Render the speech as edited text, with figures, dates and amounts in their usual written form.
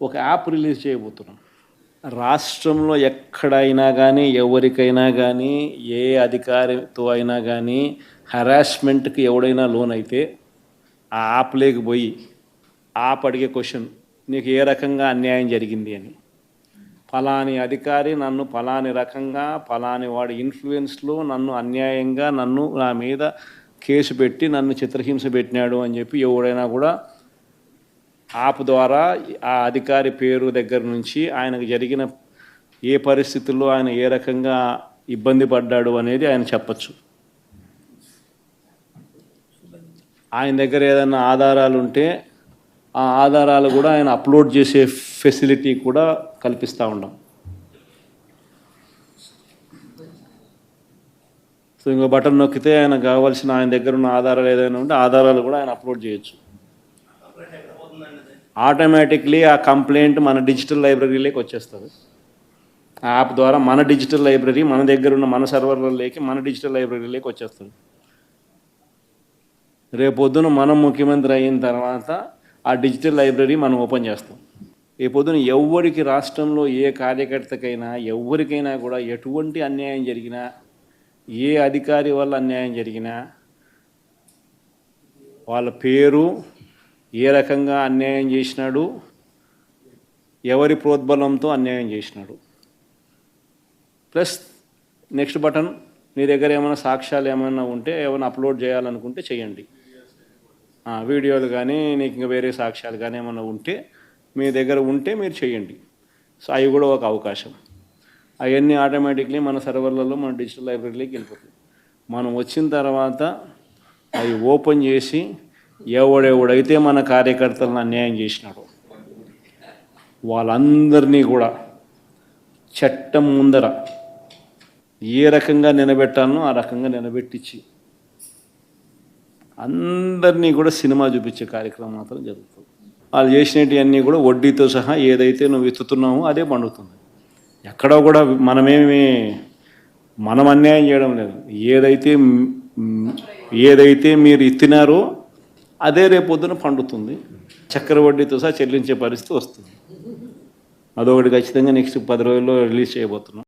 ఒక app release చేయబోతున్నాం. రాష్ట్రంలో ఎక్కడైనా కానీ, ఎవరికైనా కానీ, ఏ అధికారితో అయినా కానీ హరాస్మెంట్కి ఎవడైనా లోనైతే ఆ యాప్లోకి పోయి యాప్ అడిగే క్వశ్చన్, నీకు ఏ రకంగా అన్యాయం జరిగింది అని. ఫలాని అధికారి నన్ను ఫలాని రకంగా ఫలాని వాడి ఇన్ఫ్లుయెన్స్లో నన్ను అన్యాయంగా నా మీద కేసు పెట్టి నన్ను చిత్రహింస పెట్టినాడు అని చెప్పి ఎవడైనా కూడా యాప్ ద్వారా ఆ అధికారి పేరు దగ్గర నుంచి ఆయనకు జరిగిన ఏ పరిస్థితుల్లో ఆయన ఏ రకంగా ఇబ్బంది పడ్డాడు అనేది ఆయన చెప్పచ్చు. ఆయన దగ్గర ఏదైనా ఆధారాలు ఉంటే ఆ ఆధారాలు కూడా ఆయన అప్లోడ్ చేసే ఫెసిలిటీ కూడా కల్పిస్తూ ఉన్నాం. సో ఇంకో బటన్ నొక్కితే ఆయన కావాల్సిన ఆయన దగ్గర ఉన్న ఆధారాలు ఏదైనా ఉంటే ఆధారాలు కూడా ఆయన అప్లోడ్ చేయొచ్చు. ఆటోమేటిక్లీ ఆ కంప్లైంట్ మన డిజిటల్ లైబ్రరీలోకి వచ్చేస్తుంది. ఆ యాప్ ద్వారా మన డిజిటల్ లైబ్రరీ మన దగ్గర ఉన్న మన సర్వర్లలోకి మన డిజిటల్ లైబ్రరీలోకి వచ్చేస్తుంది. రేపొద్దున మనం ముఖ్యమంత్రి అయిన తర్వాత ఆ డిజిటల్ లైబ్రరీ మనం ఓపెన్ చేస్తాం. రేపొద్దున ఎవరికి రాష్ట్రంలో ఏ కార్యకర్తకైనా ఎవరికైనా కూడా ఎటువంటి అన్యాయం జరిగినా, ఏ అధికారి వల్ల అన్యాయం జరిగినా, వాళ్ళ పేరు, ఏ రకంగా అన్యాయం చేసినాడు, ఎవరి ప్రోద్బలంతో అన్యాయం చేసినాడు, ప్లస్ నెక్స్ట్ బటన్, మీ దగ్గర ఏమైనా సాక్ష్యాలు ఏమైనా ఉంటే ఏమైనా అప్లోడ్ చేయాలనుకుంటే చేయండి. వీడియోలు కానీ నీకు ఇంకా వేరే సాక్ష్యాలు కానీ ఏమైనా ఉంటే మీ దగ్గర ఉంటే మీరు చేయండి. సో అవి కూడా ఒక అవకాశం. అవన్నీ ఆటోమేటిక్లీ మన సర్వర్లలో మన డిజిటల్ లైబ్రరీలోకి వెళ్ళిపోతుంది. మనం వచ్చిన తర్వాత అవి ఓపెన్ చేసి ఎవడెవడైతే మన కార్యకర్తలను అన్యాయం చేసినాడో వాళ్ళందరినీ కూడా చట్టం ముందర ఏ రకంగా నిలబెట్టాలనో ఆ రకంగా నిలబెట్టించి అందరినీ కూడా సినిమా చూపించే కార్యక్రమం మాత్రం జరుగుతుంది. వాళ్ళు చేసినవన్నీ కూడా వడ్డీతో సహా ఏదైతే నువ్వు ఎత్తుతున్నావో అదే పండుతుంది. ఎక్కడో కూడా మనం అన్యాయం చేయడం లేదు. ఏదైతే మీరు ఎత్తినారో అదే రేపొద్దున పండుతుంది. చక్కెర వడ్డీతో సహా చెల్లించే పరిస్థితి వస్తుంది. అదొకటి ఖచ్చితంగా నెక్స్ట్ 10 రోజుల్లో రిలీజ్ చేయబోతున్నాం.